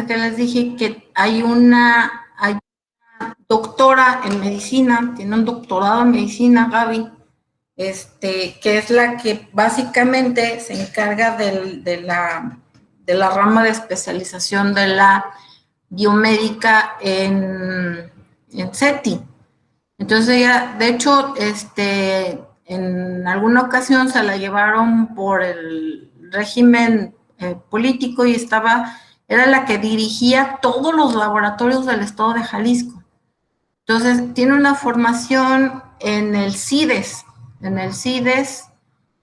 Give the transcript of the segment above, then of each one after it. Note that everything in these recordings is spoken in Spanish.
acuérdense que les dije que hay una doctora en medicina, tiene un doctorado en medicina, Gaby, que es la que básicamente se encarga de la rama de especialización de la biomédica en CETI. Entonces ella, de hecho, en alguna ocasión se la llevaron por el régimen político y era la que dirigía todos los laboratorios del estado de Jalisco. Entonces, tiene una formación en el CIDES,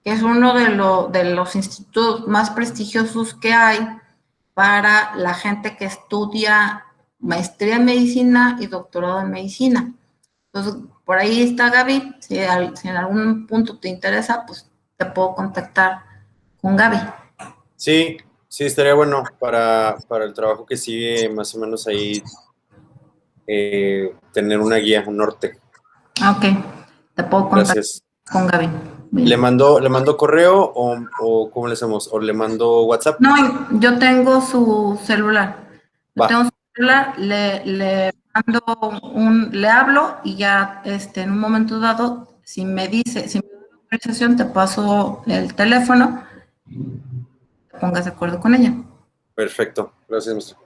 que es uno de los institutos más prestigiosos que hay para la gente que estudia maestría en medicina y doctorado en medicina. Entonces, por ahí está Gaby, si en algún punto te interesa, pues te puedo contactar con Gaby. Sí, estaría bueno para el trabajo que sigue, más o menos ahí, tener una guía, un norte. Ok, te puedo contactar con Gaby. Bien. ¿Le mando correo o cómo le hacemos? ¿O le mando WhatsApp? No, yo tengo su celular. Tengo su celular, le hablo y ya en un momento dado, si me dice, si me da la autorización, te paso el teléfono, te pongas de acuerdo con ella. Perfecto, gracias, maestro.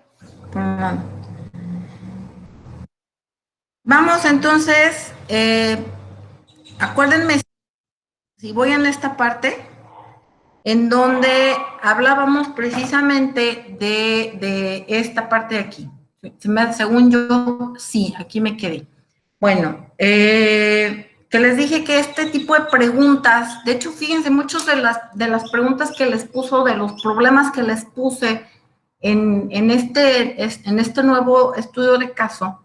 Por nada. Vamos entonces, acuérdenme, si voy en esta parte, en donde hablábamos precisamente de esta parte de aquí. Según yo, sí, aquí me quedé. Bueno, que les dije que este tipo de preguntas, de hecho, fíjense, muchas de las preguntas que les puso, de los problemas que les puse en este nuevo estudio de caso,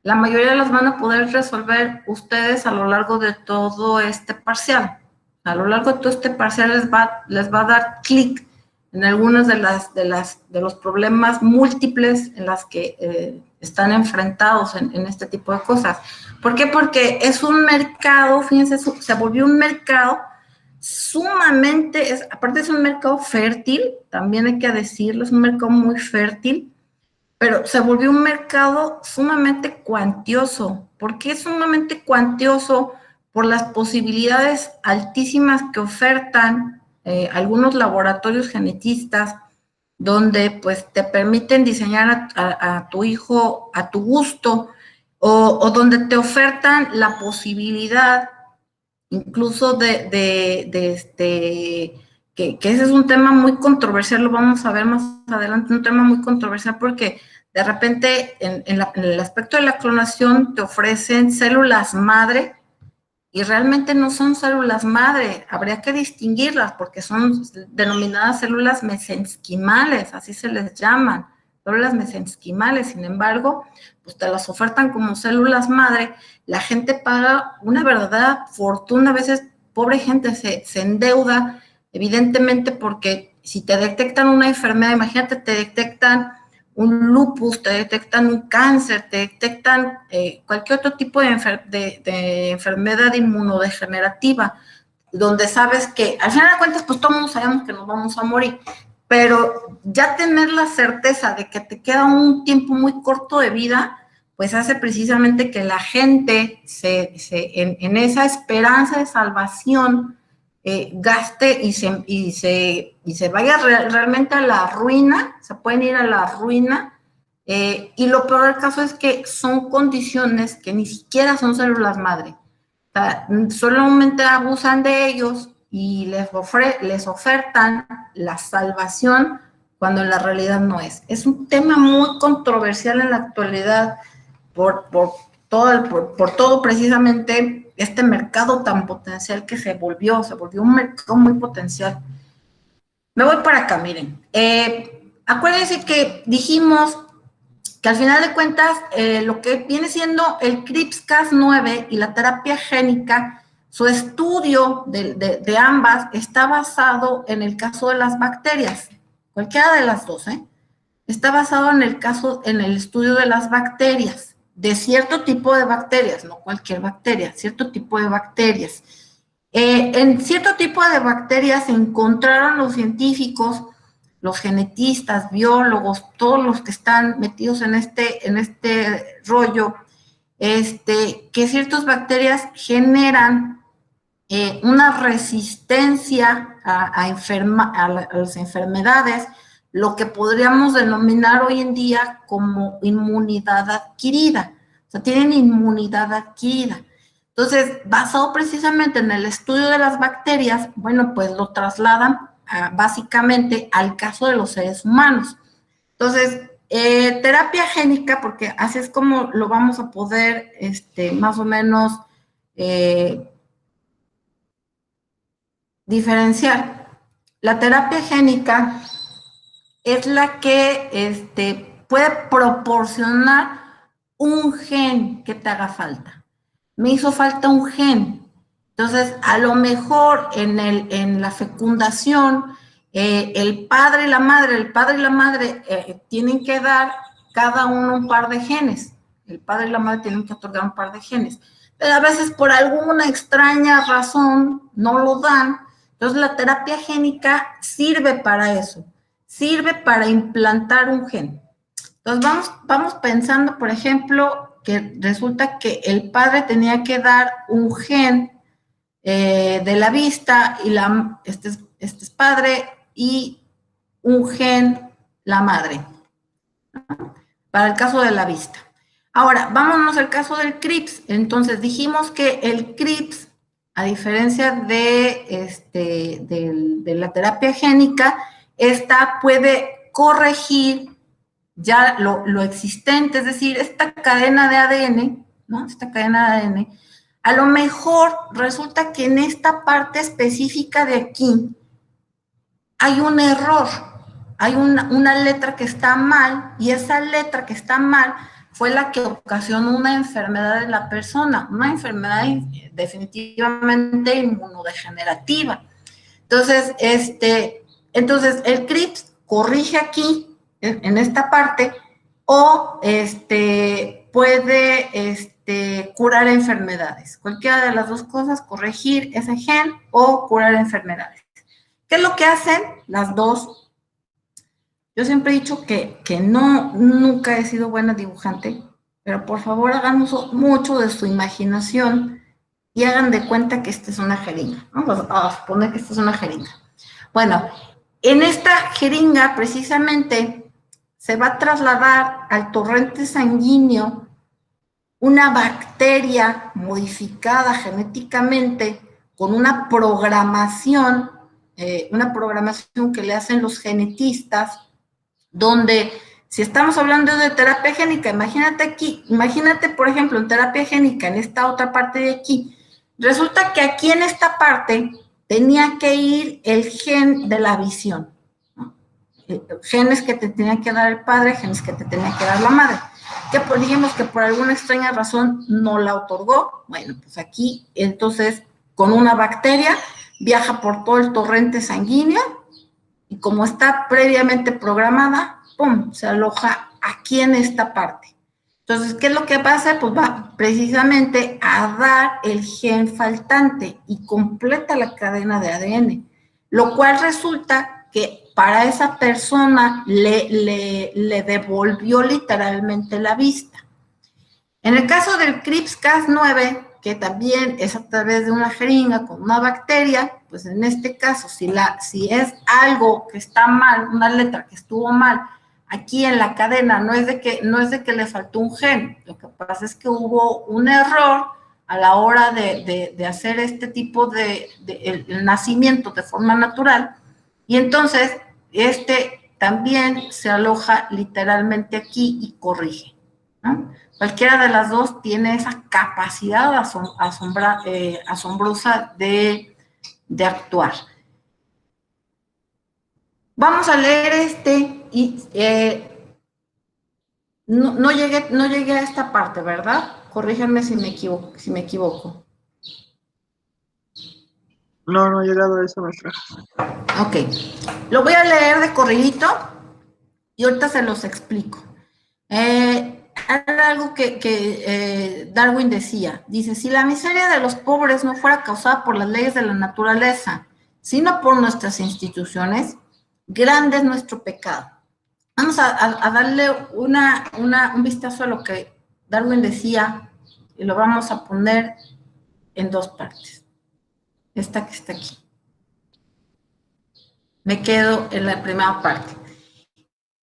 la mayoría las van a poder resolver ustedes a lo largo de todo este parcial. A lo largo de todo este parcial les va a dar clic en algunos de los problemas múltiples en las que están enfrentados en este tipo de cosas. ¿Por qué? Porque es un mercado, fíjense, se volvió un mercado sumamente, aparte es un mercado fértil, también hay que decirlo, es un mercado muy fértil, pero se volvió un mercado sumamente cuantioso. ¿Por qué sumamente cuantioso? Por las posibilidades altísimas que ofertan algunos laboratorios genetistas, donde pues te permiten diseñar a tu hijo a tu gusto, o donde te ofertan la posibilidad incluso que ese es un tema muy controversial, lo vamos a ver más adelante, un tema muy controversial porque de repente en el aspecto de la clonación te ofrecen células madre y realmente no son células madre, habría que distinguirlas porque son denominadas células mesenquimales, así se les llaman, células mesenquimales, sin embargo, pues te las ofertan como células madre, la gente paga una verdadera fortuna, a veces pobre gente se endeuda, evidentemente porque si te detectan una enfermedad, imagínate, te detectan un lupus, te detectan un cáncer, te detectan cualquier otro tipo de enfermedad inmunodegenerativa, donde sabes que, al final de cuentas, pues todos sabemos que nos vamos a morir, pero ya tener la certeza de que te queda un tiempo muy corto de vida, pues hace precisamente que la gente en esa esperanza de salvación gaste y se vaya realmente a la ruina, se pueden ir a la ruina, y lo peor del caso es que son condiciones que ni siquiera son células madre, o sea, solamente abusan de ellos y les ofertan la salvación cuando en la realidad no es. Es un tema muy controversial en la actualidad por todo precisamente este mercado tan potencial que se volvió un mercado muy potencial. Me voy para acá, miren. Acuérdense que dijimos que al final de cuentas, lo que viene siendo el CRISPR-Cas9 y la terapia génica, su estudio de ambas está basado en el caso de las bacterias, cualquiera de las dos, está basado en el estudio de las bacterias, de cierto tipo de bacterias, no cualquier bacteria, cierto tipo de bacterias. En cierto tipo de bacterias se encontraron los científicos los genetistas, biólogos, todos los que están metidos en este rollo, que ciertas bacterias generan una resistencia a las enfermedades, lo que podríamos denominar hoy en día como inmunidad adquirida. O sea, tienen inmunidad adquirida. Entonces, basado precisamente en el estudio de las bacterias, bueno, pues lo trasladan básicamente al caso de los seres humanos. Entonces, terapia génica, porque así es como lo vamos a poder más o menos diferenciar. La terapia génica es la que puede proporcionar un gen que te haga falta. Me hizo falta un gen. Entonces, a lo mejor en la fecundación, el padre y la madre tienen que dar cada uno un par de genes. El padre y la madre tienen que otorgar un par de genes. Pero a veces por alguna extraña razón no lo dan. Entonces, la terapia génica sirve para eso. Sirve para implantar un gen. Entonces, vamos pensando, por ejemplo, que resulta que el padre tenía que dar un gen de la vista, y este es padre, y un gen la madre, ¿no? Para el caso de la vista. Ahora, vámonos al caso del CRIPS. Entonces, dijimos que el CRIPS, a diferencia de la terapia génica, esta puede corregir ya lo existente, es decir, esta cadena de ADN, ¿no? Esta cadena de ADN, a lo mejor resulta que en esta parte específica de aquí hay un error, hay una letra que está mal, y esa letra que está mal fue la que ocasionó una enfermedad en la persona, una enfermedad definitivamente inmunodegenerativa. Entonces, el CRIPS corrige aquí, en esta parte, o puede curar enfermedades. Cualquiera de las dos cosas, corregir ese gen o curar enfermedades. ¿Qué es lo que hacen las dos? Yo siempre he dicho que nunca he sido buena dibujante, pero por favor hagan uso mucho de su imaginación y hagan de cuenta que esta es una jeringa. Vamos a suponer que esta es una jeringa. Bueno, en esta jeringa precisamente se va a trasladar al torrente sanguíneo una bacteria modificada genéticamente con una programación que le hacen los genetistas, donde si estamos hablando de terapia génica, imagínate por ejemplo en terapia génica, en esta otra parte de aquí, resulta que aquí en esta parte tenía que ir el gen de la visión, ¿no? Genes que te tenía que dar el padre, genes que te tenía que dar la madre, que dijimos que por alguna extraña razón no la otorgó. Bueno, pues aquí entonces con una bacteria viaja por todo el torrente sanguíneo y como está previamente programada, ¡pum!, se aloja aquí en esta parte. Entonces, ¿qué es lo que pasa? Pues va precisamente a dar el gen faltante y completa la cadena de ADN, lo cual resulta que para esa persona le devolvió literalmente la vista. En el caso del CRIPS-Cas9, que también es a través de una jeringa con una bacteria, pues en este caso, si es algo que está mal, una letra que estuvo mal, aquí en la cadena, no es de que le faltó un gen, lo que pasa es que hubo un error a la hora de hacer este tipo el nacimiento de forma natural, y entonces también se aloja literalmente aquí y corrige, ¿no? Cualquiera de las dos tiene esa capacidad asombrosa de actuar. Vamos a leer y no llegué a esta parte, ¿verdad? Corríjanme si me equivoco. No he llegado a eso, maestra. Ok. Lo voy a leer de corridito y ahorita se los explico. Era algo que Darwin decía. Dice, si la miseria de los pobres no fuera causada por las leyes de la naturaleza, sino por nuestras instituciones, grande es nuestro pecado. Vamos a darle un vistazo a lo que Darwin decía y lo vamos a poner en dos partes. Esta que está aquí. Me quedo en la primera parte.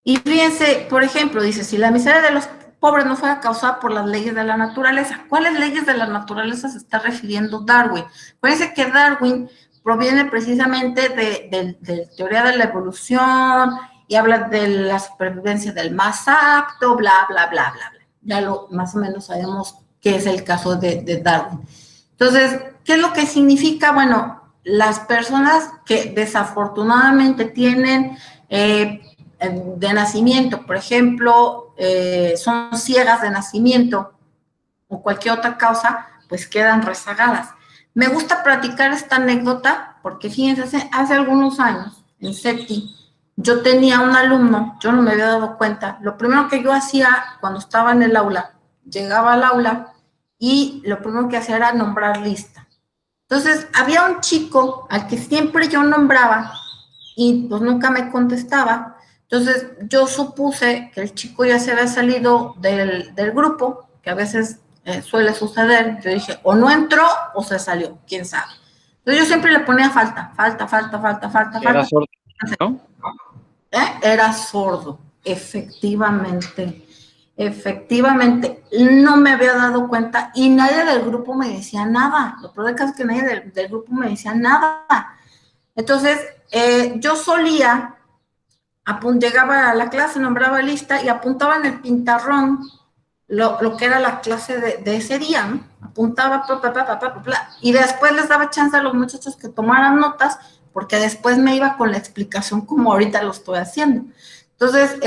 Y fíjense, por ejemplo, dice, si la miseria de los pobres no fuera causada por las leyes de la naturaleza, ¿cuáles leyes de la naturaleza se está refiriendo Darwin? Parece que Darwin proviene precisamente de teoría de la evolución y habla de la supervivencia del más apto, bla, bla, bla, bla, bla. Ya más o menos sabemos qué es el caso de Darwin. Entonces, ¿qué es lo que significa? Bueno, las personas que desafortunadamente tienen de nacimiento, por ejemplo, son ciegas de nacimiento o cualquier otra causa, pues quedan rezagadas. Me gusta platicar esta anécdota porque fíjense, hace algunos años en SETI, yo tenía un alumno, yo no me había dado cuenta, lo primero que yo hacía cuando estaba en el aula, llegaba al aula y lo primero que hacía era nombrar lista. Entonces, había un chico al que siempre yo nombraba y pues nunca me contestaba. Entonces, yo supuse que el chico ya se había salido del grupo, que a veces suele suceder. Yo dije, o no entró o se salió, quién sabe. Entonces, yo siempre le ponía falta. Era sordo, ¿no? Era sordo, efectivamente. Efectivamente, no me había dado cuenta y nadie del grupo me decía nada. Lo peor de caso es que nadie del grupo me decía nada. Entonces, yo solía, llegaba a la clase, nombraba lista y apuntaba en el pintarrón lo que era la clase de ese día, ¿no? Apuntaba, y después les daba chance a los muchachos que tomaran notas, porque después me iba con la explicación como ahorita lo estoy haciendo. Entonces,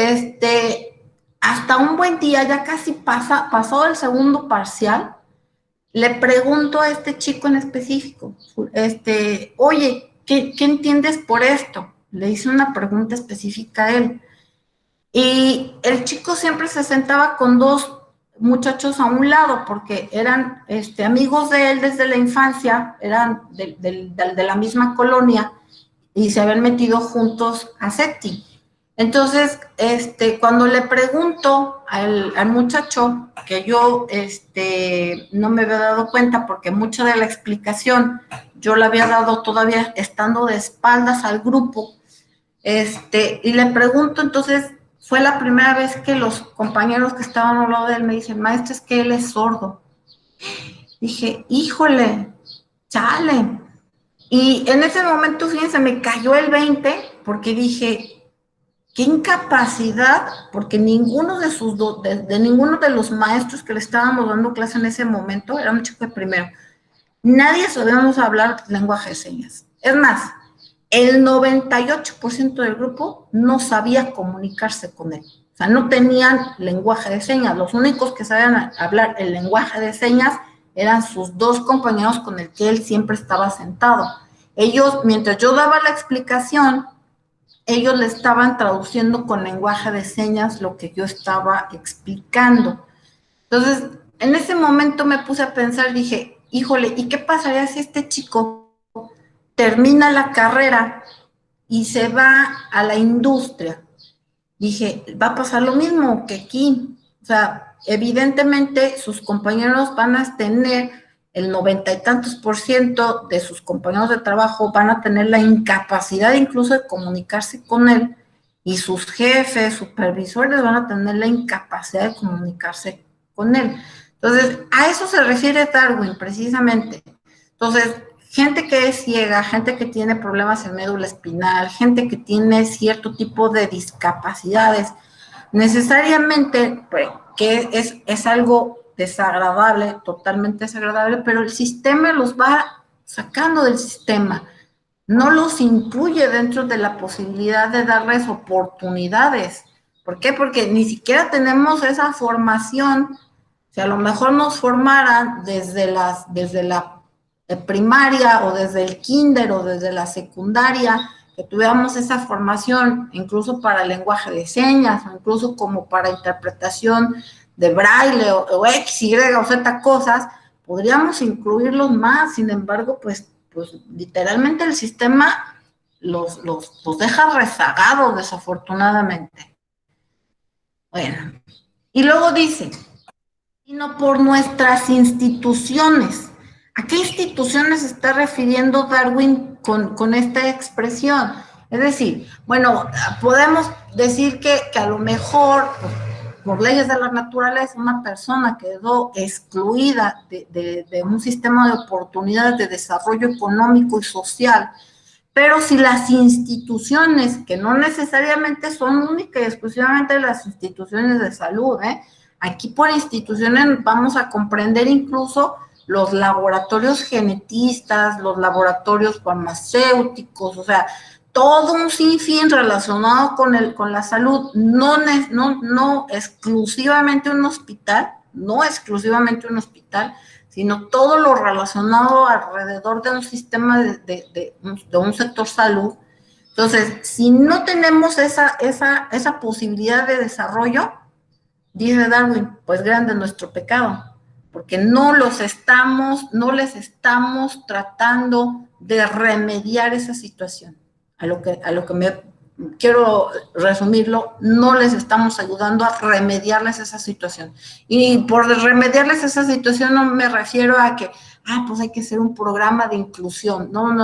hasta un buen día, ya casi pasó el segundo parcial, le pregunto a este chico en específico, oye, ¿qué entiendes por esto? Le hice una pregunta específica a él. Y el chico siempre se sentaba con dos muchachos a un lado, porque eran amigos de él desde la infancia, eran de la misma colonia, y se habían metido juntos a SETI. Entonces, cuando le pregunto al muchacho, que yo no me había dado cuenta, porque mucha de la explicación yo la había dado todavía estando de espaldas al grupo, y le pregunto, entonces, fue la primera vez que los compañeros que estaban al lado de él me dicen, maestro, es que él es sordo. Dije, híjole, chale. Y en ese momento, fíjense, me cayó el 20, porque dije, qué incapacidad, porque ninguno de ninguno de los maestros que le estábamos dando clase en ese momento, era un chico de primero, nadie sabíamos hablar lenguaje de señas. Es más, el 98% del grupo no sabía comunicarse con él. O sea, no tenían lenguaje de señas. Los únicos que sabían hablar el lenguaje de señas eran sus dos compañeros con el que él siempre estaba sentado. Ellos, mientras yo daba la explicación, ellos le estaban traduciendo con lenguaje de señas lo que yo estaba explicando. Entonces, en ese momento me puse a pensar, dije, híjole, ¿y qué pasaría si este chico termina la carrera y se va a la industria? Dije, va a pasar lo mismo que aquí. O sea, evidentemente sus compañeros van a tener el 90 y tantos % de sus compañeros de trabajo van a tener la incapacidad incluso de comunicarse con él, y sus jefes, supervisores van a tener la incapacidad de comunicarse con él. Entonces, a eso se refiere Darwin precisamente. Entonces, gente que es ciega, gente que tiene problemas en médula espinal, gente que tiene cierto tipo de discapacidades, necesariamente, pues, que es algo desagradable, totalmente desagradable, pero el sistema los va sacando del sistema, no los incluye dentro de la posibilidad de darles oportunidades. ¿Por qué? Porque ni siquiera tenemos esa formación. Si a lo mejor nos formaran desde la primaria o desde el kinder o desde la secundaria, que tuviéramos esa formación incluso para el lenguaje de señas o incluso como para interpretación de braille o X, Y o Z cosas, podríamos incluirlos más. Sin embargo, pues literalmente el sistema los deja rezagados, desafortunadamente. Bueno, y luego dice, sino por nuestras instituciones. ¿A qué instituciones se está refiriendo Darwin con esta expresión? Es decir, bueno, podemos decir que a lo mejor, por leyes de la naturaleza, una persona quedó excluida de un sistema de oportunidades de desarrollo económico y social, pero si las instituciones, que no necesariamente son únicas y exclusivamente las instituciones de salud, aquí por instituciones vamos a comprender incluso los laboratorios genetistas, los laboratorios farmacéuticos, o sea, todo un sinfín relacionado con la salud, no exclusivamente un hospital, sino todo lo relacionado alrededor de un sistema de un sector salud. Entonces, si no tenemos esa posibilidad de desarrollo, dice Darwin, pues grande nuestro pecado, porque no les estamos tratando de remediar esa situación. A lo que me quiero resumirlo, no les estamos ayudando a remediarles esa situación. Y por remediarles esa situación no me refiero a que, pues hay que hacer un programa de inclusión. No.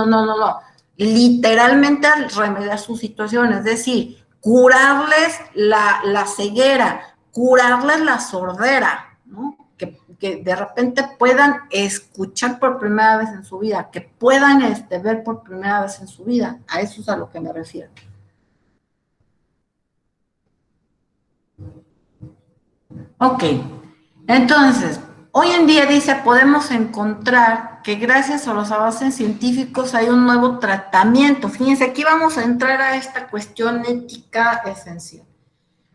Literalmente a remediar su situación, es decir, curarles la ceguera, curarles la sordera, ¿no? Que de repente puedan escuchar por primera vez en su vida, que puedan ver por primera vez en su vida. A eso es a lo que me refiero. Ok, entonces, hoy en día dice, podemos encontrar que gracias a los avances científicos hay un nuevo tratamiento. Fíjense, aquí vamos a entrar a esta cuestión ética esencial.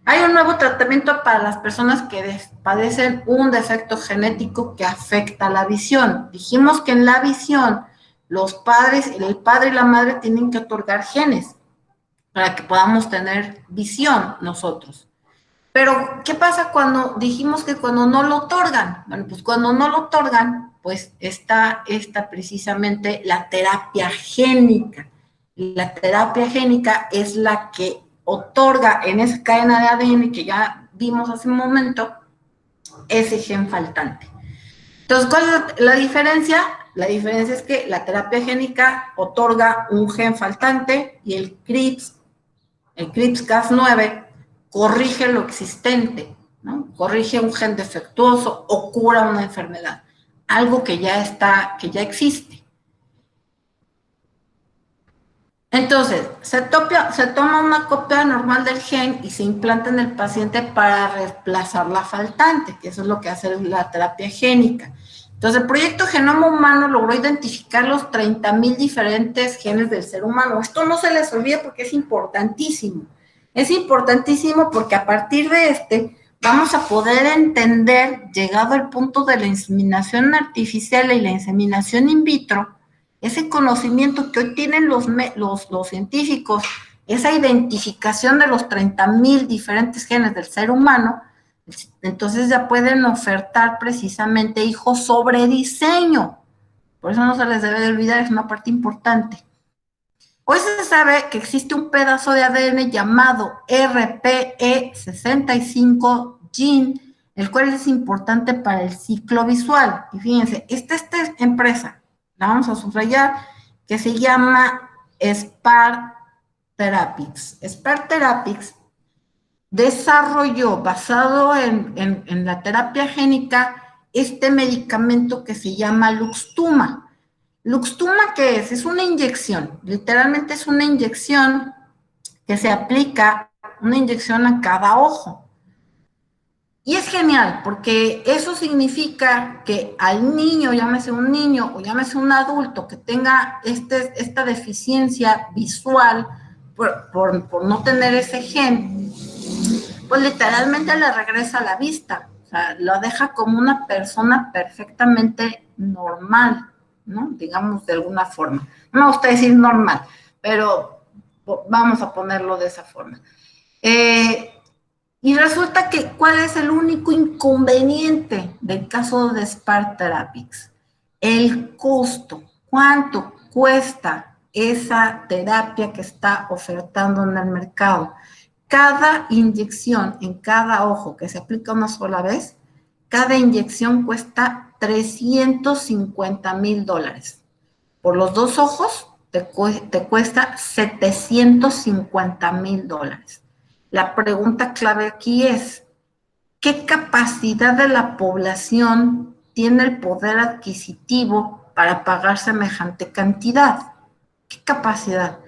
Hay un nuevo tratamiento para las personas que padecen un defecto genético que afecta la visión. Dijimos que en la visión, el padre y la madre tienen que otorgar genes para que podamos tener visión nosotros. Pero, ¿qué pasa cuando dijimos que cuando no lo otorgan? Bueno, pues cuando no lo otorgan, pues está precisamente la terapia génica. La terapia génica es la que otorga en esa cadena de ADN que ya vimos hace un momento, ese gen faltante. Entonces, ¿cuál es la diferencia? La diferencia es que la terapia génica otorga un gen faltante y el CRISPR-Cas9 corrige lo existente, ¿no? Corrige un gen defectuoso o cura una enfermedad, algo que ya existe. Entonces, se toma una copia normal del gen y se implanta en el paciente para reemplazar la faltante, que eso es lo que hace la terapia génica. Entonces, el proyecto Genoma Humano logró identificar los 30,000 diferentes genes del ser humano. Esto no se les olvide porque es importantísimo. Es importantísimo porque a partir de vamos a poder entender, llegado el punto de la inseminación artificial y la inseminación in vitro, ese conocimiento que hoy tienen los científicos, esa identificación de los 30,000 diferentes genes del ser humano, entonces ya pueden ofertar precisamente hijos sobre diseño. Por eso no se les debe de olvidar, es una parte importante. Hoy se sabe que existe un pedazo de ADN llamado RPE65 gene, el cual es importante para el ciclo visual. Y fíjense, esta empresa, la vamos a subrayar, que se llama Spark Therapeutics. Spark Therapeutics desarrolló, basado en la terapia génica, este medicamento que se llama Luxturna. ¿Luxturna qué es? Es una inyección, literalmente es una inyección que se aplica, una inyección a cada ojo. Y es genial, porque eso significa que al niño, llámese un niño o llámese un adulto que tenga esta deficiencia visual por no tener ese gen, pues literalmente le regresa la vista, o sea, lo deja como una persona perfectamente normal, ¿no? Digamos de alguna forma. No me gusta decir normal, pero vamos a ponerlo de esa forma. Y resulta que, ¿cuál es el único inconveniente del caso de Spark Therapeutics? El costo. ¿Cuánto cuesta esa terapia que está ofertando en el mercado. Cada inyección en cada ojo que se aplica una sola vez, cada inyección cuesta $350,000. Por los 2 ojos te cuesta $750,000. La pregunta clave aquí es, ¿qué capacidad de la población tiene el poder adquisitivo para pagar semejante cantidad? ¿Qué capacidad?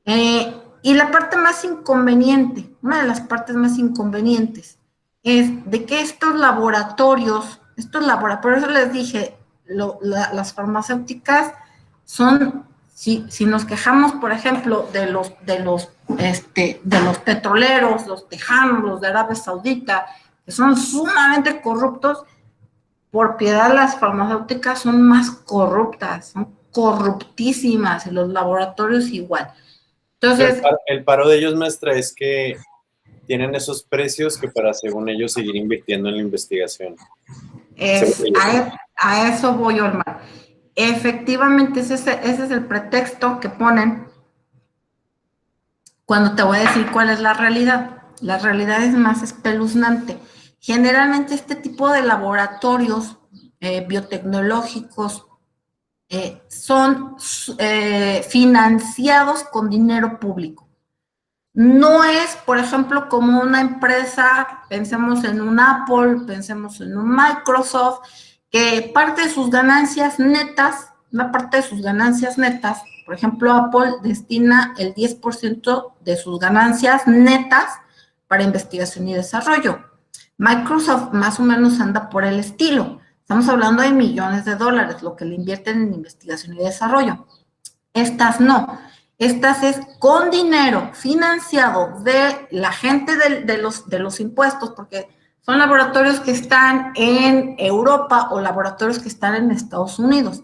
Y la parte más inconveniente, una de las partes más inconvenientes, es de que estos laboratorios, por eso les dije, las farmacéuticas son, si nos quejamos, por ejemplo, de los petroleros, los tejanos, los de Arabia Saudita, que son sumamente corruptos, por piedad las farmacéuticas son más corruptas, son corruptísimas, y los laboratorios igual. Entonces, el paro de ellos, maestra, es que tienen esos precios que para, según ellos, seguir invirtiendo en la investigación. A eso voy, Olmar. Efectivamente, ese es el pretexto que ponen cuando te voy a decir cuál es la realidad. La realidad es más espeluznante. Generalmente este tipo de laboratorios biotecnológicos son financiados con dinero público. No es, por ejemplo, como una empresa, pensemos en un Apple, pensemos en un Microsoft, que parte de sus ganancias netas, una parte de sus ganancias netas, por ejemplo, Apple destina el 10% de sus ganancias netas para investigación y desarrollo. Microsoft más o menos anda por el estilo. Estamos hablando de millones de dólares, lo que le invierten en investigación y desarrollo. Estas no. Estas es con dinero financiado de la gente de los impuestos, porque son laboratorios que están en Europa o laboratorios que están en Estados Unidos.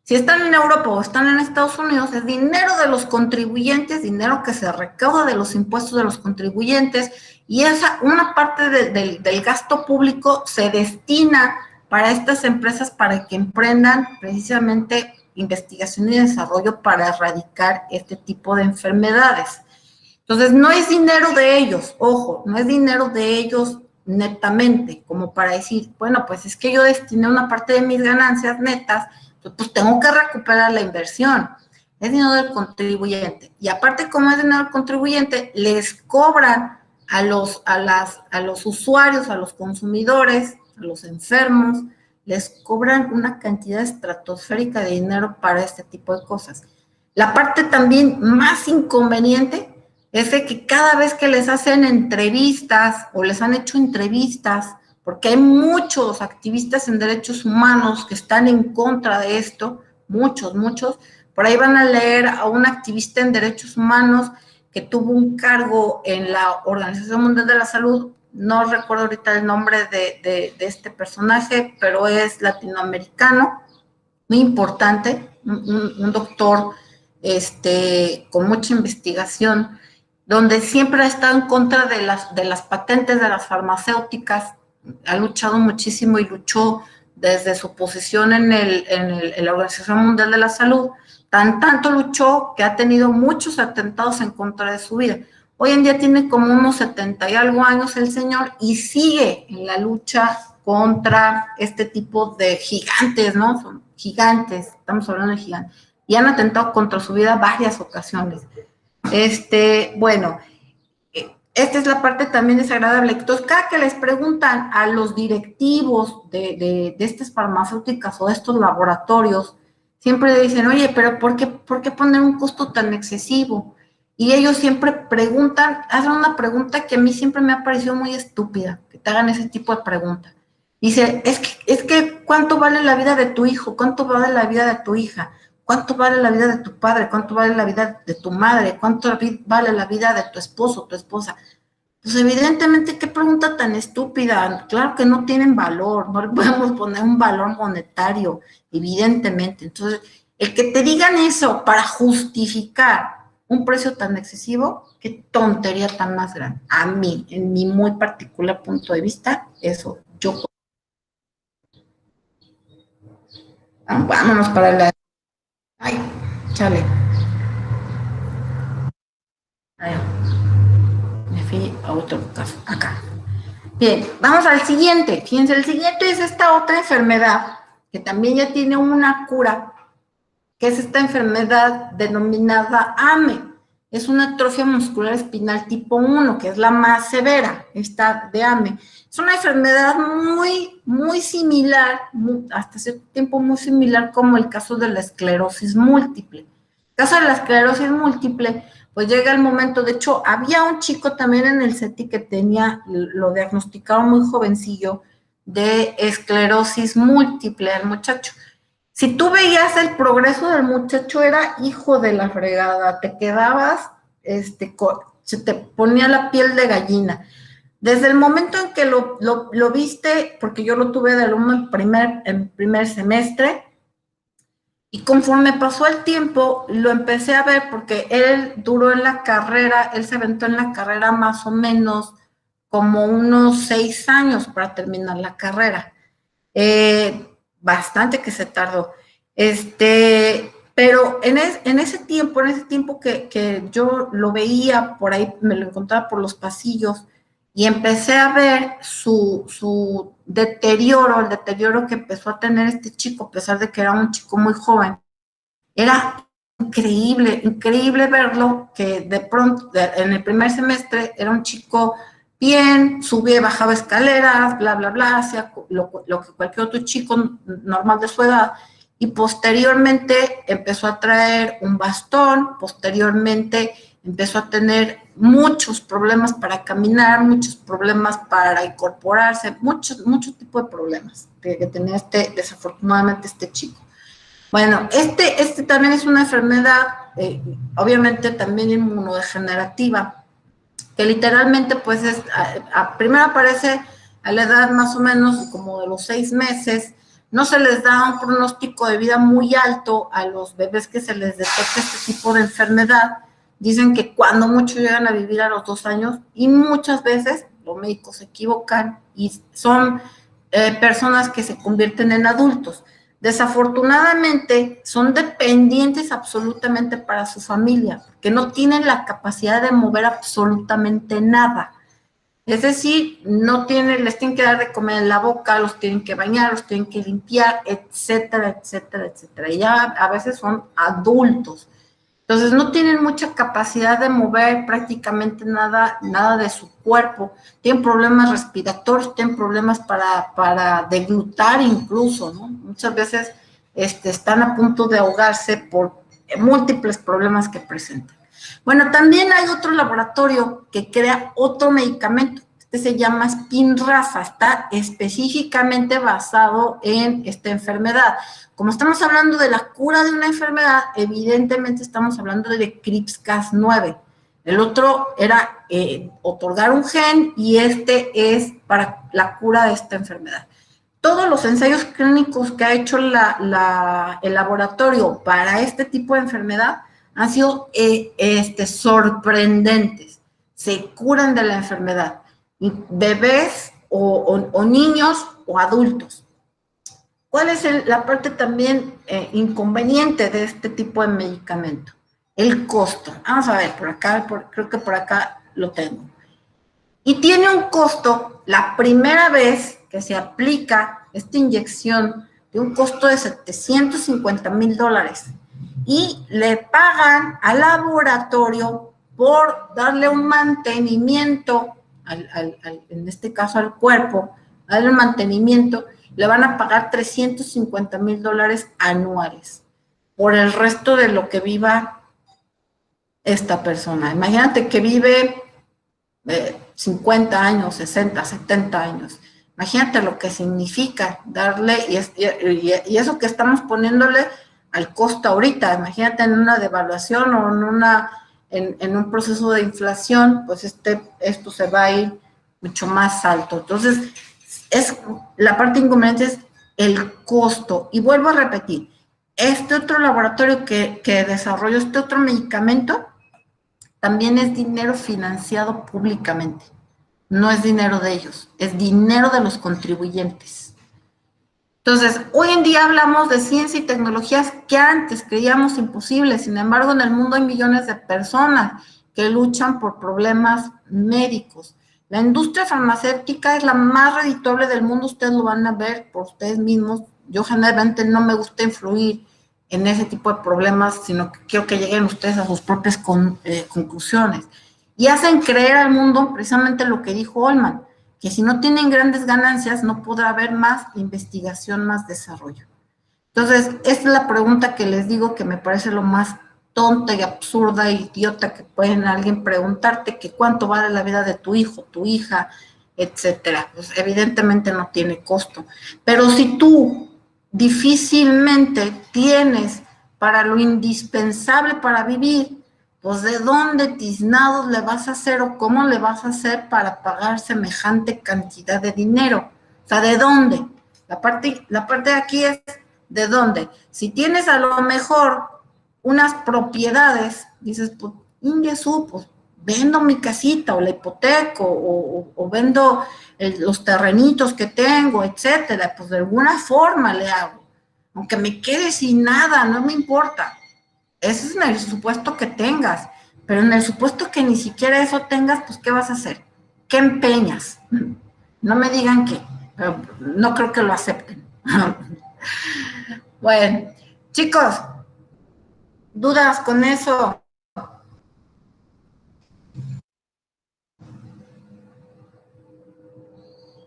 Si están en Europa o están en Estados Unidos, es dinero de los contribuyentes, dinero que se recauda de los impuestos de los contribuyentes, y una parte del gasto público se destina para estas empresas para que emprendan precisamente investigación y desarrollo para erradicar este tipo de enfermedades. Entonces, no es dinero de ellos, ojo, no es dinero de ellos netamente, como para decir, bueno, pues es que yo destiné una parte de mis ganancias netas, pues tengo que recuperar la inversión. Es dinero del contribuyente. Y aparte, como es dinero del contribuyente, les cobran a los usuarios, a los consumidores, a los enfermos, les cobran una cantidad estratosférica de dinero para este tipo de cosas. La parte también más inconveniente es de que cada vez que les hacen entrevistas o les han hecho entrevistas, porque hay muchos activistas en derechos humanos que están en contra de esto, muchos, por ahí van a leer a un activista en derechos humanos que tuvo un cargo en la Organización Mundial de la Salud, no recuerdo ahorita el nombre de este personaje, pero es latinoamericano, muy importante, un doctor con mucha investigación, donde siempre ha estado en contra de las patentes de las farmacéuticas, ha luchado muchísimo y luchó desde su posición en la Organización Mundial de la Salud, tanto luchó que ha tenido muchos atentados en contra de su vida. Hoy en día tiene como unos 70 y algo años el señor y sigue en la lucha contra este tipo de gigantes, ¿no? Son gigantes, estamos hablando de gigantes, y han atentado contra su vida varias ocasiones. Bueno, esta es la parte también desagradable. Entonces, cada que les preguntan a los directivos de estas farmacéuticas o de estos laboratorios, siempre le dicen, oye, pero ¿por qué poner un costo tan excesivo? Y ellos siempre preguntan, hacen una pregunta que a mí siempre me ha parecido muy estúpida, que te hagan ese tipo de pregunta. Dice, es que ¿cuánto vale la vida de tu hijo? ¿Cuánto vale la vida de tu hija? ¿Cuánto vale la vida de tu padre? ¿Cuánto vale la vida de tu madre? ¿Cuánto vale la vida de tu esposo, tu esposa? Pues evidentemente, qué pregunta tan estúpida. Claro que no tienen valor, no le podemos poner un valor monetario, evidentemente. Entonces, el que te digan eso para justificar un precio tan excesivo, qué tontería tan más grande. A mí, en mi muy particular punto de vista, eso yo. Vámonos para la... Ay, chale. Ahí, me fui a otro caso, acá. Bien, vamos al siguiente. Fíjense, el siguiente es esta otra enfermedad, que también ya tiene una cura, que es esta enfermedad denominada AME. Es una atrofia muscular espinal tipo 1, que es la más severa, esta de AME. Es una enfermedad muy similar, hasta cierto tiempo muy similar como el caso de la esclerosis múltiple. El caso de la esclerosis múltiple, pues llega el momento, de hecho, había un chico también en el CETI que lo diagnosticaron muy jovencillo, de esclerosis múltiple, el muchacho. Si tú veías el progreso del muchacho, era hijo de la fregada, te quedabas, se te ponía la piel de gallina. Desde el momento en que lo viste, porque yo lo tuve de alumno en primer semestre, y conforme pasó el tiempo, lo empecé a ver, porque él duró en la carrera, él se aventó en la carrera más o menos como unos 6 años para terminar la carrera. Bastante que se tardó. Pero en ese tiempo que yo lo veía por ahí, me lo encontraba por los pasillos, y empecé a ver su deterioro, el deterioro que empezó a tener este chico, a pesar de que era un chico muy joven. Era increíble verlo, que de pronto, en el primer semestre, era un chico bien, subía y bajaba escaleras, bla, bla, bla, hacía lo que cualquier otro chico normal de su edad, y posteriormente empezó a traer un bastón, posteriormente empezó a tener muchos problemas para caminar, muchos problemas para incorporarse, muchos tipos de problemas que tenía desafortunadamente este chico. Bueno, este también es una enfermedad, obviamente también inmunodegenerativa, que literalmente pues primero aparece a la edad más o menos como de los 6 meses, no se les da un pronóstico de vida muy alto a los bebés que se les detecta este tipo de enfermedad. Dicen que cuando mucho llegan a vivir a los 2 años, y muchas veces los médicos se equivocan y son personas que se convierten en adultos. Desafortunadamente, son dependientes absolutamente para su familia, porque no tienen la capacidad de mover absolutamente nada. Es decir, les tienen que dar de comer en la boca, los tienen que bañar, los tienen que limpiar, etcétera, etcétera, etcétera. Y ya a veces son adultos. Entonces, no tienen mucha capacidad de mover prácticamente nada de su cuerpo. Tienen problemas respiratorios, tienen problemas para deglutar incluso, ¿no? Muchas veces están a punto de ahogarse por múltiples problemas que presentan. Bueno, también hay otro laboratorio que crea otro medicamento. Se llama Spinraza, está específicamente basado en esta enfermedad. Como estamos hablando de la cura de una enfermedad, evidentemente estamos hablando de CRISPR-Cas9. El otro era otorgar un gen, y este es para la cura de esta enfermedad. Todos los ensayos clínicos que ha hecho el laboratorio para este tipo de enfermedad han sido sorprendentes. Se curan de la enfermedad, bebés o niños o adultos. ¿Cuál es la parte también inconveniente de este tipo de medicamento? El costo. Vamos a ver, creo que por acá lo tengo. Y tiene un costo, la primera vez que se aplica esta inyección, de un costo de $750,000. Y le pagan al laboratorio por darle un mantenimiento, en este caso al cuerpo, darle un mantenimiento, le van a pagar $350,000 anuales por el resto de lo que viva esta persona. Imagínate que vive 50 años, 60, 70 años. Imagínate lo que significa darle, y eso que estamos poniéndole al costo ahorita. Imagínate en una devaluación o en un proceso de inflación, pues esto se va a ir mucho más alto. Entonces, la parte inconveniente es el costo. Y vuelvo a repetir, este otro laboratorio que desarrolló este otro medicamento también es dinero financiado públicamente. No es dinero de ellos, es dinero de los contribuyentes. Entonces, hoy en día hablamos de ciencia y tecnologías que antes creíamos imposibles. Sin embargo, en el mundo hay millones de personas que luchan por problemas médicos. La industria farmacéutica es la más redituable del mundo, ustedes lo van a ver por ustedes mismos. Yo generalmente no me gusta influir en ese tipo de problemas, sino que quiero que lleguen ustedes a sus propias conclusiones. Y hacen creer al mundo precisamente lo que dijo Olman, que si no tienen grandes ganancias no podrá haber más investigación, más desarrollo. Entonces, esta es la pregunta que les digo que me parece lo más tonta y absurda e idiota que pueden alguien preguntarte, que cuánto vale la vida de tu hijo, tu hija, etcétera. Pues evidentemente no tiene costo. Pero si tú difícilmente tienes para lo indispensable para vivir, pues ¿de dónde tiznados le vas a hacer o cómo le vas a hacer para pagar semejante cantidad de dinero? O sea, ¿de dónde? La parte de aquí es ¿de dónde? Si tienes a lo mejor unas propiedades, dices, pues, pues vendo mi casita o la hipoteco o vendo los terrenitos que tengo, etcétera, pues de alguna forma le hago. Aunque me quede sin nada, no me importa. Ese es en el supuesto que tengas, pero en el supuesto que ni siquiera eso tengas, pues ¿qué vas a hacer? ¿Qué empeñas? No me digan que, no creo que lo acepten. Bueno, chicos, ¿dudas con eso?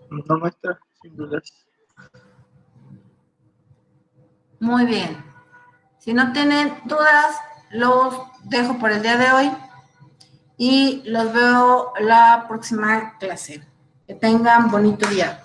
No, maestra, sin dudas. Muy bien. Si no tienen dudas, los dejo por el día de hoy y los veo la próxima clase. Que tengan bonito día.